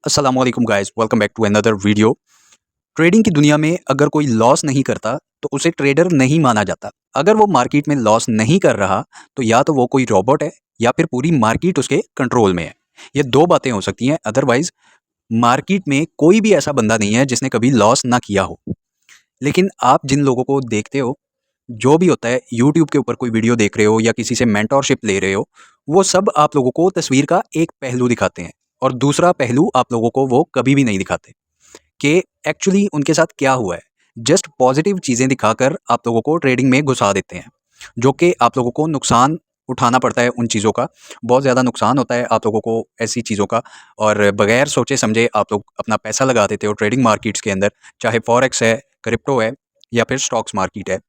अस्सलाम वालेकुम guys, welcome back to another video. Trading की दुनिया में अगर कोई लॉस नहीं करता तो उसे ट्रेडर नहीं माना जाता। अगर वो मार्केट में लॉस नहीं कर रहा तो या तो वो कोई रोबोट है या फिर पूरी मार्केट उसके कंट्रोल में है। ये दो बातें हो सकती हैं, अदरवाइज मार्केट में कोई भी ऐसा बंदा नहीं है जिसने कभी लॉस ना किया हो। लेकिन आप जिन लोगों को देखते हो, जो भी होता है, यूट्यूब के ऊपर कोई वीडियो देख रहे हो या किसी से मेंटोरशिप ले रहे हो, वो सब आप लोगों को तस्वीर का एक पहलू दिखाते हैं और दूसरा पहलू आप लोगों को वो कभी भी नहीं दिखाते कि एक्चुअली उनके साथ क्या हुआ है। जस्ट पॉजिटिव चीज़ें दिखाकर आप लोगों को ट्रेडिंग में घुसा देते हैं, जो कि आप लोगों को नुकसान उठाना पड़ता है उन चीज़ों का। बहुत ज़्यादा नुकसान होता है आप लोगों को ऐसी चीज़ों का, और बगैर सोचे समझे आप लोग अपना पैसा लगा देते हो ट्रेडिंग मार्केट्स के अंदर, चाहे फॉरेक्स है, क्रिप्टो है या फिर स्टॉक्स मार्केट है।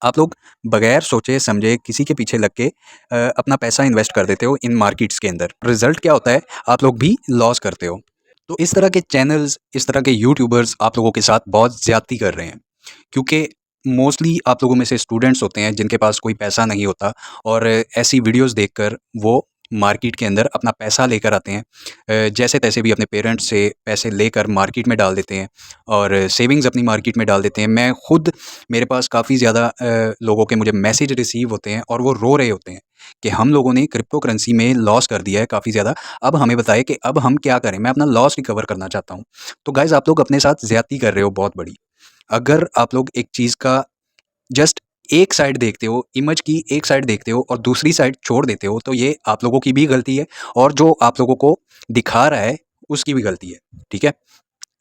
आप लोग बगैर सोचे समझे किसी के पीछे लग के अपना पैसा इन्वेस्ट कर देते हो इन मार्केट्स के अंदर। रिजल्ट क्या होता है, आप लोग भी लॉस करते हो। तो इस तरह के चैनल्स, इस तरह के यूट्यूबर्स आप लोगों के साथ बहुत ज़्यादती कर रहे हैं, क्योंकि मोस्टली आप लोगों में से स्टूडेंट्स होते हैं जिनके पास कोई पैसा नहीं होता, और ऐसी वीडियोस देखकर वो मार्केट के अंदर अपना पैसा लेकर आते हैं। जैसे तैसे भी अपने पेरेंट्स से पैसे लेकर मार्केट में डाल देते हैं और सेविंग्स अपनी मार्केट में डाल देते हैं। मैं खुद, मेरे पास काफ़ी ज़्यादा लोगों के मुझे मैसेज रिसीव होते हैं और वो रो रहे होते हैं कि हम लोगों ने क्रिप्टो करेंसी में लॉस कर दिया है काफ़ी ज़्यादा। अब हमें बताएं कि अब हम क्या करें, मैं अपना लॉस रिकवर करना चाहता हूँ। तो गाइज़, आप लोग अपने साथ ज़्यादती कर रहे हो बहुत बड़ी। अगर आप लोग एक चीज़ का जस्ट एक साइड देखते हो, इमेज की एक साइड देखते हो और दूसरी साइड छोड़ देते हो, तो ये आप लोगों की भी गलती है और जो आप लोगों को दिखा रहा है उसकी भी गलती है। ठीक है?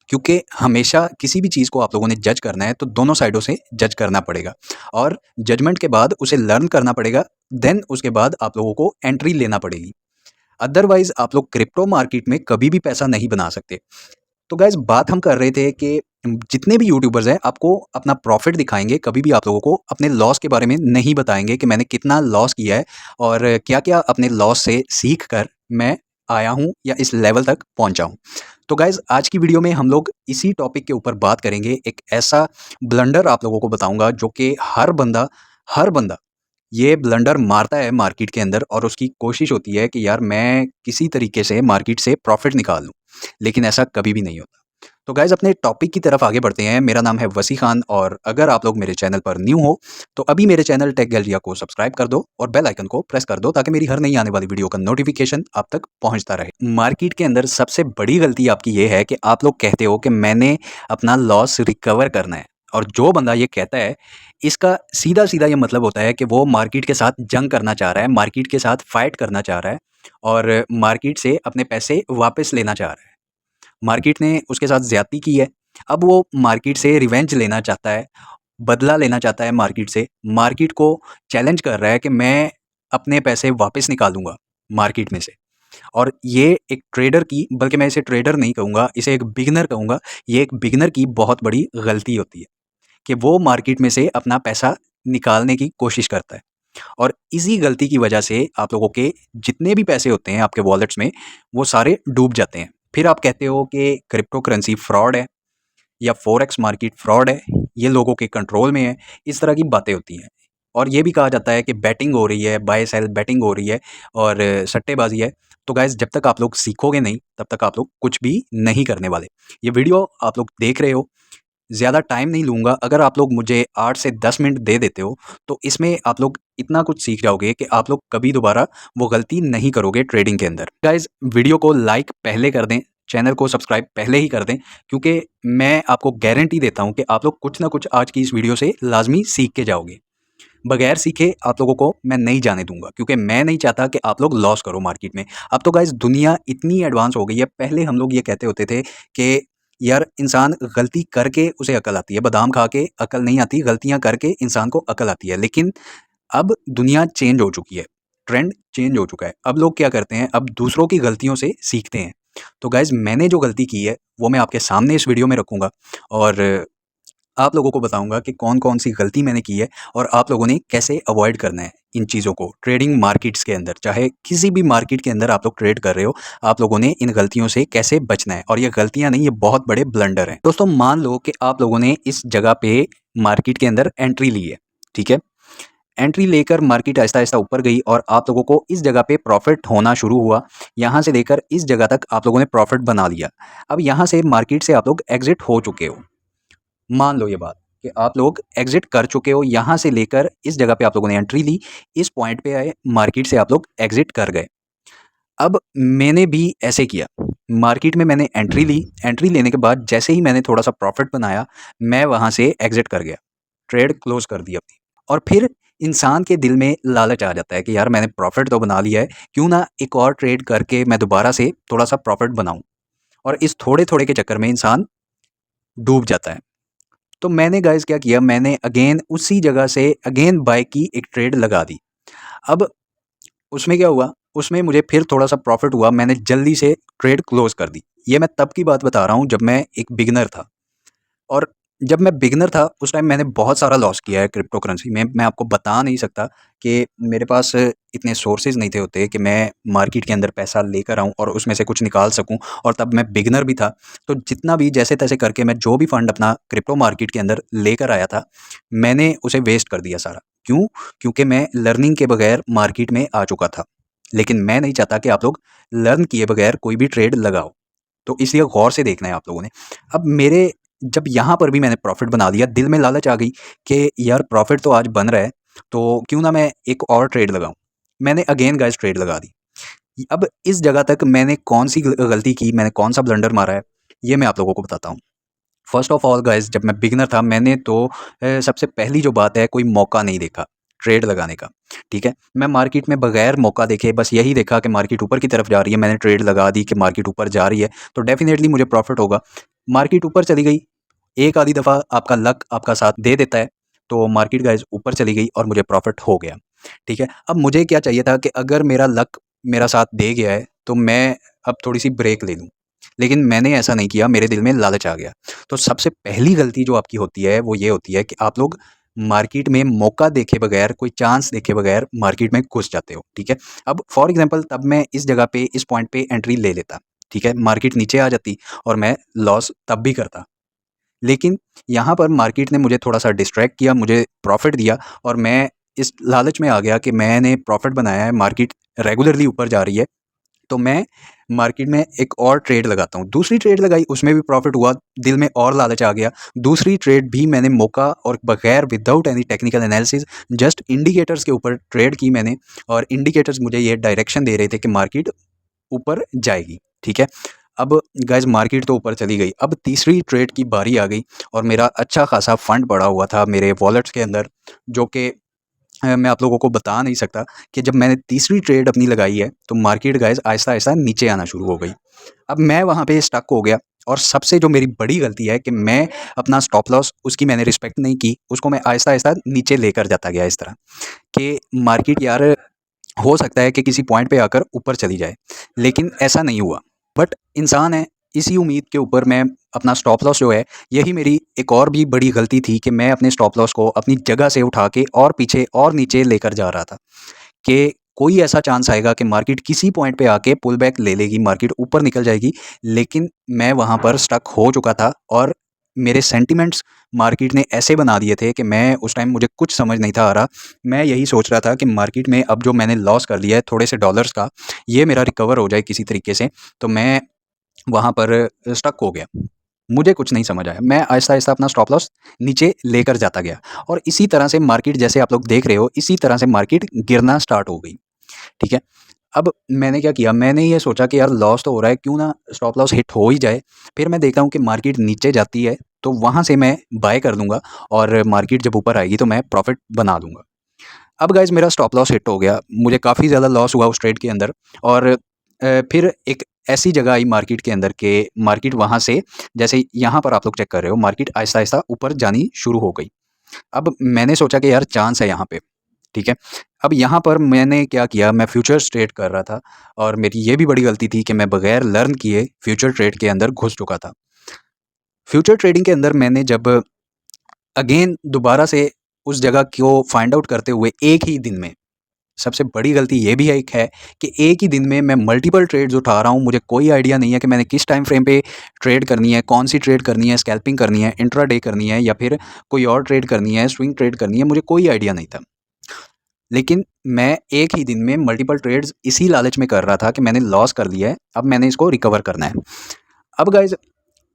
क्योंकि हमेशा किसी भी चीज़ को आप लोगों ने जज करना है तो दोनों साइडों से जज करना पड़ेगा, और जजमेंट के बाद उसे लर्न करना पड़ेगा। देन उसके बाद आप लोगों को एंट्री लेना पड़ेगी। अदरवाइज आप लोग क्रिप्टो मार्केट में कभी भी पैसा नहीं बना सकते। तो गाइज़, बात हम कर रहे थे कि जितने भी यूट्यूबर्स हैं आपको अपना प्रॉफ़िट दिखाएँगे, कभी भी आप लोगों को अपने लॉस के बारे में नहीं बताएँगे कि मैंने कितना लॉस किया है और क्या-क्या अपने लॉस से सीख कर मैं आया हूँ या इस लेवल तक पहुँचा हूँ। तो गाइज़, आज की वीडियो में हम लोग इसी टॉपिक के ऊपर बात करेंगे। एक ऐसा ब्लंडर आप लोगों को बताऊँगा जो कि हर बंदा ये ब्लंडर मारता है मार्केट के अंदर, और उसकी कोशिश होती है कि यार मैं किसी तरीके से मार्केट से प्रॉफ़िट निकाल लूँ, लेकिन ऐसा कभी भी नहीं होता। तो गाइज़, अपने टॉपिक की तरफ आगे बढ़ते हैं। मेरा नाम है वसी खान, और अगर आप लोग मेरे चैनल पर न्यू हो तो अभी मेरे चैनल टेक गैलरिया को सब्सक्राइब कर दो और बेल आइकन को प्रेस कर दो, ताकि मेरी हर नई आने वाली वीडियो का नोटिफिकेशन आप तक पहुंचता रहे। मार्केट के अंदर सबसे बड़ी गलती आपकी ये है कि आप लोग कहते हो कि मैंने अपना लॉस रिकवर करना है, और जो बंदा ये कहता है इसका सीधा-सीधा ये मतलब होता है कि वो मार्केट के साथ जंग करना चाह रहा है, मार्केट के साथ फाइट करना चाह रहा है और मार्केट से अपने पैसे वापस लेना चाह रहा है। मार्केट ने उसके साथ ज़्यादती की है, अब वो मार्केट से रिवेंज लेना चाहता है, बदला लेना चाहता है मार्केट से। मार्केट को चैलेंज कर रहा है कि मैं अपने पैसे वापस निकालूँगा मार्केट में से। और ये एक ट्रेडर की, बल्कि मैं इसे ट्रेडर नहीं कहूँगा, इसे एक बिगिनर कहूँगा। ये एक बिगिनर की बहुत बड़ी गलती होती है कि वो मार्केट में से अपना पैसा निकालने की कोशिश करता है, और इसी गलती की वजह से आप लोगों के जितने भी पैसे होते हैं आपके वॉलेट्स में, वो सारे डूब जाते हैं। फिर आप कहते हो कि क्रिप्टो करेंसी फ्रॉड है या फॉरेक्स मार्केट फ्रॉड है, ये लोगों के कंट्रोल में है। इस तरह की बातें होती हैं, और ये भी कहा जाता है कि बैटिंग हो रही है, बाय सेल बैटिंग हो रही है और सट्टेबाजी है। तो गाइज़, जब तक आप लोग सीखोगे नहीं तब तक आप लोग कुछ भी नहीं करने वाले। ये वीडियो आप लोग देख रहे हो, ज़्यादा टाइम नहीं लूँगा। अगर आप लोग मुझे 8 से 10 मिनट दे देते हो तो इसमें आप लोग इतना कुछ सीख जाओगे कि आप लोग कभी दोबारा वो गलती नहीं करोगे ट्रेडिंग के अंदर। गाइज़, वीडियो को लाइक पहले कर दें, चैनल को सब्सक्राइब पहले ही कर दें, क्योंकि मैं आपको गारंटी देता हूँ कि आप लोग कुछ ना कुछ आज की इस वीडियो से लाज़मी सीख के जाओगे। बगैर सीखे आप लोगों को मैं नहीं जाने दूँगा, क्योंकि मैं नहीं चाहता कि आप लोग लॉस करो मार्केट में। अब तो गाइज़, दुनिया इतनी एडवांस हो गई है। पहले हम लोग ये कहते होते थे कि यार इंसान गलती करके उसे अकल आती है, बादाम खा के अकल नहीं आती, गलतियाँ करके इंसान को अकल आती है। लेकिन अब दुनिया चेंज हो चुकी है, ट्रेंड चेंज हो चुका है। अब लोग क्या करते हैं, अब दूसरों की गलतियों से सीखते हैं। तो गाइज़, मैंने जो गलती की है वो मैं आपके सामने इस वीडियो में रखूँगा, और आप लोगों को बताऊँगा कि कौन-कौन सी गलती मैंने की है और आप लोगों ने कैसे अवॉइड करना है इन चीज़ों को ट्रेडिंग मार्केट्स के अंदर। चाहे किसी भी मार्केट के अंदर आप लोग ट्रेड कर रहे हो, आप लोगों ने इन गलतियों से कैसे बचना है, और ये गलतियाँ नहीं, ये बहुत बड़े ब्लंडर हैं। दोस्तों, मान लो कि आप लोगों ने इस जगह पे मार्केट के अंदर एंट्री ली है, ठीक है? एंट्री लेकर मार्केट आहिस्ता-आहिस्ता ऊपर गई और आप लोगों को इस जगह पे प्रॉफ़िट होना शुरू हुआ। यहाँ से लेकर इस जगह तक आप लोगों ने प्रॉफ़िट बना लिया। अब यहाँ से मार्केट से आप लोग एग्ज़िट हो चुके हो। मान लो ये बात कि आप लोग एग्ज़िट कर चुके हो, यहाँ से लेकर इस जगह पे आप लोगों ने एंट्री ली, इस पॉइंट पे आए, मार्केट से आप लोग एग्ज़िट कर गए। अब मैंने भी ऐसे किया, मार्केट में मैंने एंट्री ली, एंट्री लेने के बाद जैसे ही मैंने थोड़ा-सा प्रॉफ़िट बनाया, मैं वहाँ से एग्ज़िट कर गया, ट्रेड क्लोज़ कर दी अपनी। और फिर इंसान के दिल में लालच आ जाता है कि यार मैंने प्रॉफ़िट तो बना लिया है, क्यों ना एक और ट्रेड करके मैं दोबारा से थोड़ा-सा प्रॉफ़िट बनाऊँ। और इस थोड़े-थोड़े के चक्कर में इंसान डूब जाता है। तो मैंने गाइज़ क्या किया, मैंने अगेन उसी जगह से अगेन बाय की, एक ट्रेड लगा दी। अब उसमें क्या हुआ, उसमें मुझे फिर थोड़ा-सा प्रॉफ़िट हुआ, मैंने जल्दी से ट्रेड क्लोज़ कर दी। ये मैं तब की बात बता रहा हूँ जब मैं एक बिगिनर था। और जब मैं बिगिनर था उस टाइम मैंने बहुत सारा लॉस किया है क्रिप्टो करेंसी में। मैं आपको बता नहीं सकता कि मेरे पास इतने सोर्सेज़ नहीं थे होते कि मैं मार्केट के अंदर पैसा लेकर आऊँ और उसमें से कुछ निकाल सकूँ, और तब मैं बिगिनर भी था। तो जितना भी जैसे-तैसे करके मैं जो भी फंड अपना क्रिप्टो मार्केट के अंदर लेकर आया था, मैंने उसे वेस्ट कर दिया सारा। क्यों? क्योंकि मैं लर्निंग के बगैर मार्केट में आ चुका था। लेकिन मैं नहीं चाहता कि आप लोग लर्न किए बगैर कोई भी ट्रेड लगाओ। तो इसलिए गौर से देखना है आप लोगों ने। अब मेरे जब यहाँ पर भी मैंने प्रॉफ़िट बना लिया, दिल में लालच आ गई कि यार प्रॉफ़िट तो आज बन रहा है, तो क्यों ना मैं एक और ट्रेड लगाऊँ। मैंने अगेन गाइस ट्रेड लगा दी। अब इस जगह तक मैंने कौन-सी गलती की, मैंने कौन-सा ब्लंडर मारा है, ये मैं आप लोगों को बताता हूँ। फर्स्ट ऑफ ऑल गाइस, जब मैं बिगिनर था मैंने तो सबसे पहली जो बात है, कोई मौका नहीं देखा ट्रेड लगाने का, ठीक है? मैं मार्केट में बगैर मौका देखे बस यही देखा कि मार्केट ऊपर की तरफ जा रही है, मैंने ट्रेड लगा दी कि मार्केट ऊपर जा रही है, तो डेफ़िनेटली मुझे प्रॉफ़िट होगा। मार्केट ऊपर चली गई, एक आधी दफ़ा आपका लक आपका साथ दे देता है, तो मार्केट गाइज़ ऊपर चली गई और मुझे प्रॉफ़िट हो गया, ठीक है? अब मुझे क्या चाहिए था कि अगर मेरा लक मेरा साथ दे गया है, तो मैं अब थोड़ी-सी ब्रेक ले लूँ। लेकिन मैंने ऐसा नहीं किया, मेरे दिल में लालच आ गया। तो सबसे पहली गलती जो आपकी होती है, वो ये होती है कि आप लोग मार्केट में मौका देखे बगैर, कोई चांस देखे बगैर मार्केट में घुस जाते हो, ठीक है? अब फॉर एग्ज़ाम्पल तब मैं इस जगह पे, इस पॉइंट पे एंट्री ले लेता, ठीक है? मार्केट नीचे आ जाती और मैं लॉस तब भी करता। लेकिन यहाँ पर मार्केट ने मुझे थोड़ा-सा डिस्ट्रैक्ट किया, मुझे प्रॉफ़िट दिया और मैं इस लालच में आ गया कि मैंने प्रॉफ़िट बनाया है, मार्केट रेगुलरली ऊपर जा रही है, तो मैं मार्केट में एक और ट्रेड लगाता हूँ। दूसरी ट्रेड लगाई, उसमें भी प्रॉफ़िट हुआ, दिल में और लालच आ गया। दूसरी ट्रेड भी मैंने मौका और बगैर without any technical analysis just indicators के ऊपर ट्रेड की मैंने, और इंडिकेटर्स मुझे ये डायरेक्शन दे रहे थे कि मार्केट ऊपर जाएगी, ठीक है? अब गाइज़ मार्केट तो ऊपर चली गई, अब तीसरी ट्रेड की बारी आ गई और मेरा अच्छा खासा फंड पड़ा हुआ था मेरे वॉलेट्स के अंदर, जो कि मैं आप लोगों को बता नहीं सकता कि जब मैंने तीसरी ट्रेड अपनी लगाई है, तो मार्केट गाइज़ आहिस्ता-आहिस्ता नीचे आना शुरू हो गई। अब मैं वहाँ पे स्टक हो गया और सबसे जो मेरी बड़ी गलती है कि मैं अपना स्टॉप लॉस उसकी मैंने रिस्पेक्ट नहीं की, उसको मैं आहिस्ता-आहिस्ता नीचे लेकर जाता गया इस तरह कि मार्केट यार हो सकता है कि किसी पॉइंट पे आकर ऊपर चली जाए, लेकिन ऐसा नहीं हुआ। बट इंसान है, इसी उम्मीद के ऊपर मैं अपना स्टॉप लॉस जो है, यही मेरी एक और भी बड़ी गलती थी कि मैं अपने स्टॉप लॉस को अपनी जगह से उठा के और पीछे और नीचे लेकर जा रहा था कि कोई ऐसा चांस आएगा कि मार्केट किसी पॉइंट पे आके पुल बैक ले लेगी, मार्केट ऊपर निकल जाएगी। लेकिन मैं वहाँ पर स्टक हो चुका था और मेरे सेंटिमेंट्स मार्केट ने ऐसे बना दिए थे कि मैं उस टाइम मुझे कुछ समझ नहीं था आ रहा। मैं यही सोच रहा था कि मार्केट में अब जो मैंने लॉस कर लिया है थोड़े से डॉलर्स का, ये मेरा रिकवर हो जाए किसी तरीके से, तो मैं वहाँ पर स्टक हो गया। मुझे कुछ नहीं समझ आया। मैं आहिस्ता-आहिस्ता अपना स्टॉप लॉस नीचे लेकर जाता गया और इसी तरह से मार्केट, जैसे आप लोग देख रहे हो, इसी तरह से मार्केट गिरना स्टार्ट हो गई, ठीक है? अब मैंने क्या किया, मैंने ये सोचा कि यार लॉस तो हो रहा है, क्यों ना स्टॉप लॉस हिट हो ही जाए। फिर मैं देखता हूँ कि मार्केट नीचे जाती है, तो वहाँ से मैं बाय कर दूँगा और मार्केट जब ऊपर आएगी तो मैं प्रॉफ़िट बना दूँगा। अब गाइज़ मेरा स्टॉप लॉस हिट हो गया, मुझे काफ़ी ज़्यादा लॉस हुआ उस ट्रेड के अंदर और फिर एक ऐसी जगह आई मार्केट के अंदर कि मार्केट वहाँ से, जैसे यहाँ पर आप लोग चेक कर रहे हो, मार्केट आहिस्ता-आहिस्ता ऊपर जानी शुरू हो गई। अब मैंने सोचा कि यार चांस है यहाँ पे, ठीक है? अब यहाँ पर मैंने क्या किया, मैं फ्यूचर्स ट्रेड कर रहा था और मेरी ये भी बड़ी गलती थी कि मैं बगैर लर्न किए फ्यूचर ट्रेड के अंदर घुस चुका था। फ्यूचर ट्रेडिंग के अंदर मैंने जब अगेन दोबारा से उस जगह को फाइंड आउट करते हुए एक ही दिन में, सबसे बड़ी गलती ये भी है एक है कि एक ही दिन में मैं मल्टीपल ट्रेड्स उठा रहा हूँ। मुझे कोई आइडिया नहीं है कि मैंने किस टाइम फ्रेम पे ट्रेड करनी है, कौन सी ट्रेड करनी है, स्कैल्पिंग करनी है, इंट्राडे करनी है या फिर कोई और ट्रेड करनी है, स्विंग ट्रेड करनी है, मुझे कोई आइडिया नहीं था। लेकिन मैं एक ही दिन में मल्टीपल ट्रेड्स इसी लालच में कर रहा था कि मैंने लॉस कर लिया है, अब मैंने इसको रिकवर करना है। अब गाइज़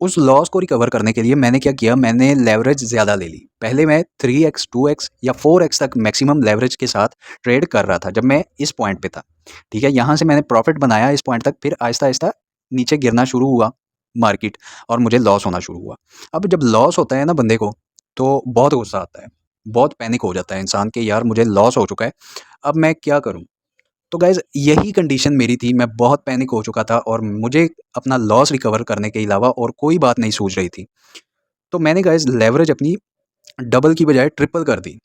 उस लॉस को रिकवर करने के लिए मैंने क्या किया, मैंने लेवरेज ज़्यादा ले ली। पहले मैं 3x 2x या 4x तक मैक्सिमम लेवरेज के साथ ट्रेड कर रहा था जब मैं इस पॉइंट पे था। ठीक है, यहाँ से मैंने प्रॉफिट बनाया इस पॉइंट तक, फिर आहिस्ता आहिस्ता नीचे गिरना शुरू हुआ मार्केट और मुझे लॉस होना शुरू हुआ। अब जब लॉस होता है ना बंदे को, तो बहुत गुस्सा आता है, बहुत पैनिक हो जाता है इंसान कि यार मुझे लॉस हो चुका है, अब मैं क्या करूँ। तो गाइज़ यही कंडीशन मेरी थी, मैं बहुत पैनिक हो चुका था और मुझे अपना लॉस रिकवर करने के अलावा और कोई बात नहीं सूझ रही थी। तो मैंने गाइज़ लेवरेज अपनी डबल की बजाय ट्रिपल कर दी।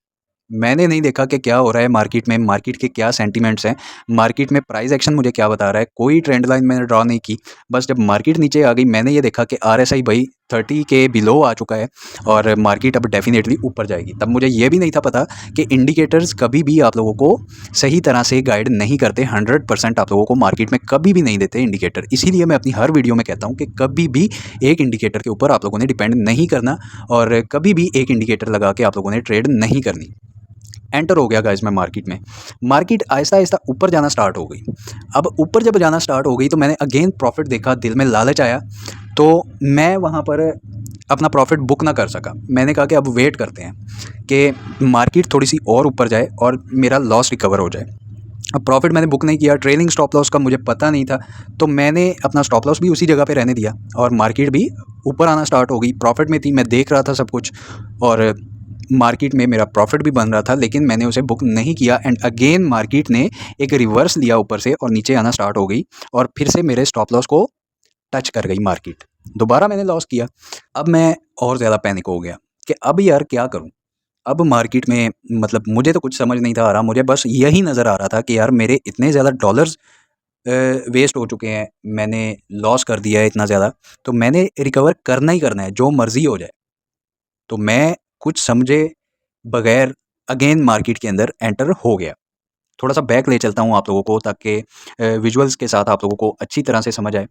मैंने नहीं देखा कि क्या हो रहा है मार्केट में, मार्केट के क्या सेंटिमेंट्स हैं, मार्केट में प्राइस एक्शन मुझे क्या बता रहा है, कोई ट्रेंड लाइन मैंने ड्रॉ नहीं की। बस जब मार्केट नीचे आ गई मैंने ये देखा कि आरएसआई भाई 30 के बिलो आ चुका है और मार्केट अब डेफिनेटली ऊपर जाएगी। तब मुझे ये भी नहीं था पता कि इंडिकेटर्स कभी भी आप लोगों को सही तरह से गाइड नहीं करते, 100% आप लोगों को मार्केट में कभी भी नहीं देते इंडिकेटर। इसीलिए मैं अपनी हर वीडियो में कहता हूँ कि कभी भी एक इंडिकेटर के ऊपर आप लोगों ने डिपेंड नहीं करना और कभी भी एक इंडिकेटर लगा के आप लोगों ने ट्रेड नहीं करनी। एंटर हो गया गाइस मैं मार्केट में। मार्केट आहिस्ता-आहिस्ता ऊपर जाना स्टार्ट हो गई। अब ऊपर जब जाना स्टार्ट हो गई तो मैंने अगेन प्रॉफ़िट देखा, दिल में लालच आया, तो मैं वहाँ पर अपना प्रॉफ़िट बुक ना कर सका। मैंने कहा कि अब वेट करते हैं कि मार्केट थोड़ी-सी और ऊपर जाए और मेरा लॉस रिकवर हो जाए। अब प्रॉफ़िट मैंने बुक नहीं किया, ट्रेलिंग स्टॉप लॉस का मुझे पता नहीं था, तो मैंने अपना स्टॉप लॉस भी उसी जगह पे रहने दिया और मार्केट भी ऊपर आना स्टार्ट हो गई। प्रॉफ़िट में थी, मैं देख रहा था सब कुछ और मार्केट में मेरा प्रॉफिट भी बन रहा था, लेकिन मैंने उसे बुक नहीं किया एंड अगेन मार्केट ने एक रिवर्स लिया ऊपर से और नीचे आना स्टार्ट हो गई और फिर से मेरे स्टॉप लॉस को टच कर गई मार्केट। दोबारा मैंने लॉस किया। अब मैं और ज़्यादा पैनिक हो गया कि अब यार क्या करूँ? अब मार्केट में मतलब मुझे तो कुछ समझ नहीं था आ रहा, मुझे बस यही नज़र आ रहा था कि यार मेरे इतने ज़्यादा डॉलर्स वेस्ट हो चुके हैं, मैंने लॉस कर दिया है इतना ज़्यादा, तो मैंने रिकवर करना ही करना है, जो मर्ज़ी हो जाए। तो मैं कुछ समझे बगैर अगेन मार्केट के अंदर एंटर हो गया। थोड़ा-सा बैक ले चलता हूँ आप लोगों को ताकि विजुअल्स के साथ आप लोगों को अच्छी तरह से समझ आए।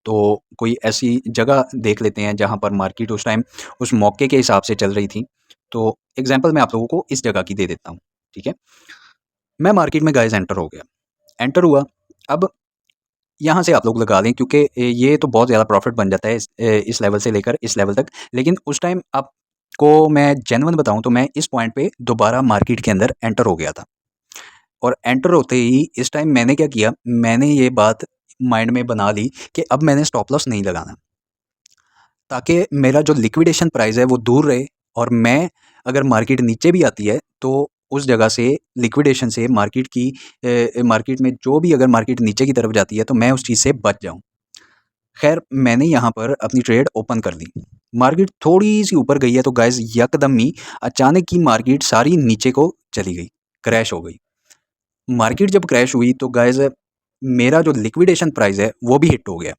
तो कोई ऐसी जगह देख लेते हैं जहाँ पर मार्केट उस टाइम उस मौके के हिसाब से चल रही थी। तो एग्ज़ाम्पल मैं आप लोगों को इस जगह की दे देता हूँ, ठीक है? मैं मार्केट में गाइज़ एंटर हो गया। एंटर हुआ, अब यहाँ से आप लोग लगा लें क्योंकि ये तो बहुत ज़्यादा प्रॉफ़िट बन जाता है इस लेवल से लेकर इस लेवल तक। लेकिन उस टाइम आपको मैं जेन्युइन बताऊँ तो मैं इस पॉइंट पे दोबारा मार्केट के अंदर एंटर हो गया था। और एंटर होते ही इस टाइम मैंने क्या किया, मैंने ये बात माइंड में बना ली कि अब मैंने स्टॉप लॉस नहीं लगाना। ताकि मेरा जो लिक्विडेशन प्राइस है वो दूर रहे और मैं अगर मार्केट नीचे भी आती है तो उस जगह से लिक्विडेशन से मार्केट की मार्केट में जो भी अगर मार्केट नीचे की तरफ जाती है तो मैं उस चीज़ से बच जाऊँ। खैर मैंने यहाँ पर अपनी ट्रेड ओपन कर दी। मार्केट थोड़ी-सी ऊपर गई है तो गाइज़ यकदम ही अचानक ही मार्केट सारी नीचे को चली गई, क्रैश हो गई। मार्केट जब क्रैश हुई तो गाइज़ मेरा जो लिक्विडेशन प्राइस है वो भी हिट हो गया।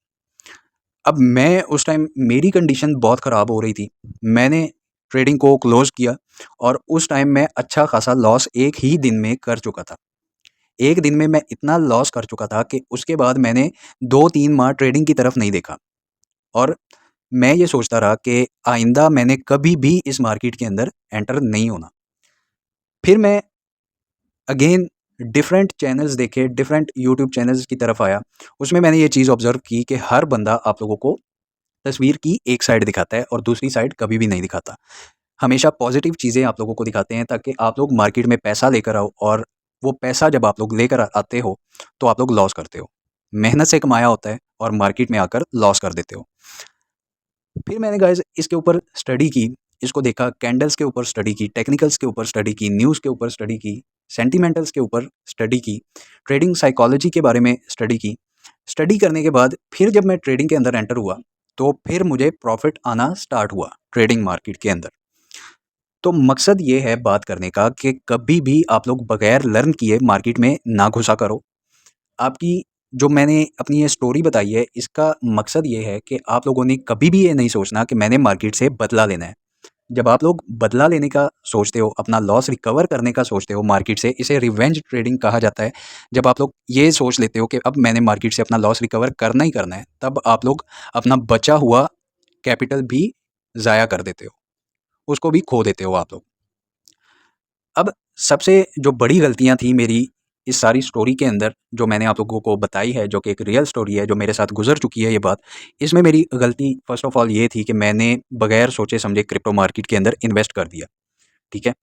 अब मैं उस टाइम मेरी कंडीशन बहुत ख़राब हो रही थी। मैंने ट्रेडिंग को क्लोज़ किया और उस टाइम मैं अच्छा खासा लॉस एक ही दिन में कर चुका था। एक दिन में मैं इतना लॉस कर चुका था कि उसके बाद मैंने 2-3 माह ट्रेडिंग की तरफ नहीं देखा और मैं ये सोचता रहा कि आइंदा मैंने कभी भी इस मार्केट के अंदर एंटर नहीं होना। फिर मैं अगेन डिफरेंट चैनल्स देखे, डिफरेंट यूट्यूब चैनल्स की तरफ आया। उसमें मैंने ये चीज़ ऑब्ज़र्व की कि हर बंदा आप लोगों को तस्वीर की एक साइड दिखाता है और दूसरी साइड कभी भी नहीं दिखाता। हमेशा पॉज़िटिव चीज़ें आप लोगों को दिखाते हैं ताकि आप लोग मार्केट में पैसा लेकर आओ और वो पैसा जब आप लोग लेकर आते हो, तो आप लोग लॉस करते हो। मेहनत से कमाया होता है और मार्केट में आकर लॉस कर देते हो। फिर मैंने गाइज़ इसके ऊपर स्टडी की, इसको देखा, कैंडल्स के ऊपर स्टडी की, टेक्निकल्स के ऊपर स्टडी की, न्यूज़ के ऊपर स्टडी की, सेंटिमेंटल्स के ऊपर स्टडी की, ट्रेडिंग साइकोलॉजी के बारे में स्टडी की। स्टडी करने के बाद फिर जब मैं ट्रेडिंग के अंदर एंटर हुआ, तो फिर मुझे प्रॉफ़िट आना स्टार्ट हुआ ट्रेडिंग मार्केट के अंदर। तो मकसद ये है बात करने का कि कभी भी आप लोग बगैर लर्न किए मार्केट में ना घुसा करो। आपकी जो मैंने अपनी ये स्टोरी बताई है, इसका मकसद ये है कि आप लोगों ने कभी भी ये नहीं सोचना कि मैंने मार्केट से बदला लेना है। जब आप लोग बदला लेने का सोचते हो, अपना लॉस रिकवर करने का सोचते हो मार्केट से, इसे रिवेंज ट्रेडिंग कहा जाता है। जब आप लोग ये सोच लेते हो कि अब मैंने मार्केट से अपना लॉस रिकवर करना ही करना है, तब आप लोग अपना बचा हुआ कैपिटल भी ज़ाया कर देते हो, उसको भी खो देते हो आप लोग। अब सबसे जो बड़ी गलतियाँ थी मेरी इस सारी स्टोरी के अंदर, जो मैंने आप लोगों को बताई है, जो कि एक रियल स्टोरी है, जो मेरे साथ गुज़र चुकी है ये बात, इसमें मेरी गलती फ़र्स्ट ऑफ़ ऑल ये थी कि मैंने बगैर सोचे-समझे क्रिप्टो मार्केट के अंदर इन्वेस्ट कर दिया, ठीक है?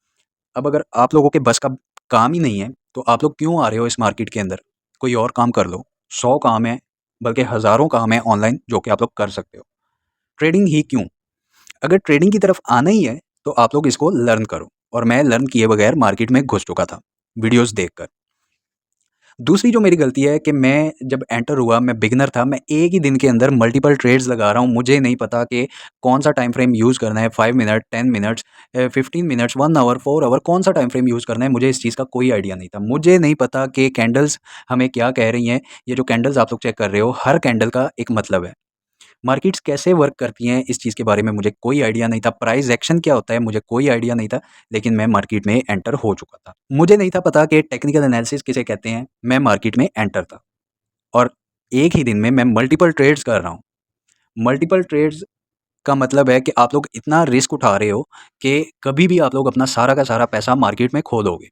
अब अगर आप लोगों के बस का काम ही नहीं है, तो आप लोग क्यों आ रहे हो इस मार्केट के अंदर? कोई और काम कर लो। 100 काम है, बल्कि हज़ारों काम है ऑनलाइन जो कि आप लोग कर सकते हो। ट्रेडिंग ही क्यों? अगर ट्रेडिंग की तरफ आना ही है, तो आप लोग इसको लर्न करो और मैं लर्न किए बगैर मार्केट में घुस चुका था, वीडियोज़ देखकर। दूसरी जो मेरी गलती है कि मैं जब एंटर हुआ, मैं बिगिनर था, मैं एक ही दिन के अंदर मल्टीपल ट्रेड्स लगा रहा हूँ, मुझे नहीं पता कि कौन-सा टाइम फ्रेम यूज़ करना है, 5 minute, 10 minutes 15 minutes, 1 hour, 4 hour, कौन-सा टाइम फ्रेम यूज़ करना है, मुझे इस चीज़ का कोई आइडिया नहीं था। मुझे नहीं पता कि कैंडल्स हमें क्या कह रही हैं, ये जो कैंडल्स आप लोग चेक कर रहे हो, हर कैंडल का एक मतलब है। मार्केट्स कैसे वर्क करती हैं, इस चीज़ के बारे में मुझे कोई आइडिया नहीं था। प्राइस एक्शन क्या होता है, मुझे कोई आइडिया नहीं था, लेकिन मैं मार्केट में एंटर हो चुका था। मुझे नहीं था पता कि टेक्निकल एनालिसिस किसे कहते हैं, मैं मार्केट में एंटर था और एक ही दिन में मैं मल्टीपल ट्रेड्स कर रहा हूँ। मल्टीपल ट्रेड्स का मतलब है कि आप लोग इतना रिस्क उठा रहे हो कि कभी भी आप लोग अपना सारा का सारा पैसा मार्केट में खो दोगे।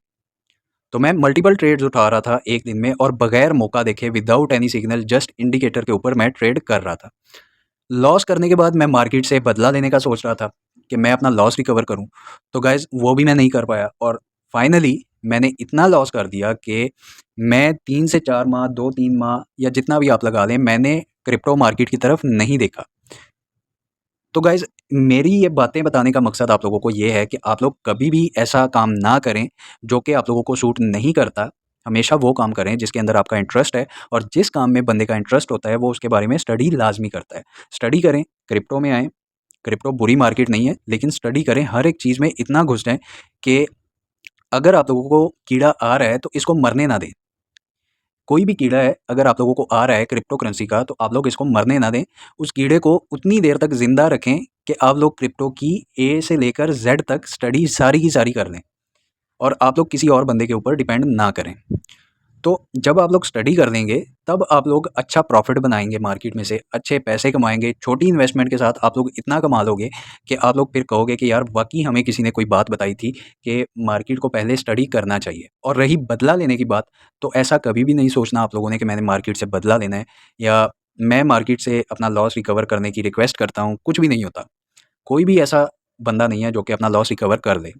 तो मैं मल्टीपल ट्रेड्स उठा रहा था एक दिन में और बगैर मौका देखे, without any signal, just indicator के ऊपर मैं ट्रेड कर रहा था। लॉस करने के बाद मैं मार्केट से बदला लेने का सोच रहा था कि मैं अपना लॉस रिकवर करूं, तो गाइज़ वो भी मैं नहीं कर पाया और फाइनली मैंने इतना लॉस कर दिया कि मैं 3 से 4 माह, 2-3 माह या जितना भी आप लगा लें, मैंने क्रिप्टो मार्केट की तरफ नहीं देखा। तो गाइज़ मेरी ये बातें बताने का मकसद आप लोगों को ये है कि आप लोग कभी भी ऐसा काम ना करें जो कि आप लोगों को सूट नहीं करता। हमेशा वो काम करें जिसके अंदर आपका इंटरेस्ट है और जिस काम में बंदे का इंटरेस्ट होता है वो उसके बारे में स्टडी लाज़मी करता है। स्टडी करें, क्रिप्टो में आएँ, क्रिप्टो बुरी मार्केट नहीं है, लेकिन स्टडी करें, हर एक चीज़ में इतना घुस जाएँ कि अगर आप लोगों को कीड़ा आ रहा है तो इसको मरने ना दें। कोई भी कीड़ा है, अगर आप लोगों को आ रहा है क्रिप्टो करेंसी का, तो आप लोग इसको मरने ना दें। उस कीड़े को उतनी देर तक ज़िंदा रखें कि आप लोग क्रिप्टो की ए से लेकर ज़ेड तक स्टडी सारी की सारी कर लें और आप लोग किसी और बंदे के ऊपर डिपेंड ना करें। तो जब आप लोग स्टडी कर लेंगे, तब आप लोग अच्छा प्रॉफ़िट बनाएँगे मार्केट में से, अच्छे पैसे कमाएँगे। छोटी इन्वेस्टमेंट के साथ आप लोग इतना कमा लोगे कि आप लोग फिर कहोगे कि यार वाक़ई हमें किसी ने कोई बात बताई थी कि मार्केट को पहले स्टडी करना चाहिए। और रही बदला लेने की बात, तो ऐसा कभी भी नहीं सोचना आप लोगों ने कि मैंने मार्केट से बदला लेना है या मैं मार्केट से अपना लॉस रिकवर करने की रिक्वेस्ट करता हूँ, कुछ भी नहीं होता। कोई भी ऐसा बंदा नहीं है जो कि अपना लॉस रिकवर कर ले।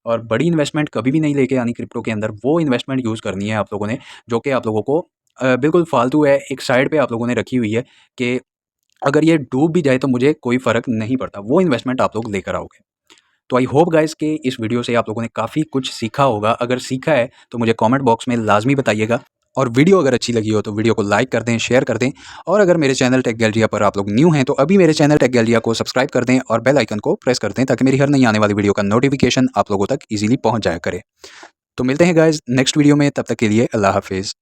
और बड़ी इन्वेस्टमेंट कभी भी नहीं लेके आनी क्रिप्टो के अंदर, वो इन्वेस्टमेंट यूज़ करनी है आप लोगों ने जो कि आप लोगों को बिल्कुल फालतू है, एक साइड पे आप लोगों ने रखी हुई है कि अगर ये डूब भी जाए तो मुझे कोई फ़र्क नहीं पड़ता, वो इन्वेस्टमेंट आप लोग लेकर आओगे। तो आई होप गाइज़ कि इस वीडियो से आप लोगों ने काफ़ी कुछ सीखा होगा। अगर सीखा है तो मुझे कमेंट बॉक्स में लाज़मी बताइएगा और वीडियो अगर अच्छी लगी हो तो वीडियो को लाइक कर दें, शेयर कर दें और अगर मेरे चैनल टेक गैलरिया पर आप लोग न्यू हैं तो अभी मेरे चैनल टेक गैलरिया को सब्सक्राइब कर दें और बेल आइकन को प्रेस कर दें ताकि मेरी हर नई आने वाली वीडियो का नोटिफिकेशन आप लोगों तक ईज़िली पहुँच जाया करे। तो मिलते हैं गाइज़ नेक्स्ट वीडियो में, तब तक के लिए अल्लाह हाफ़िज़।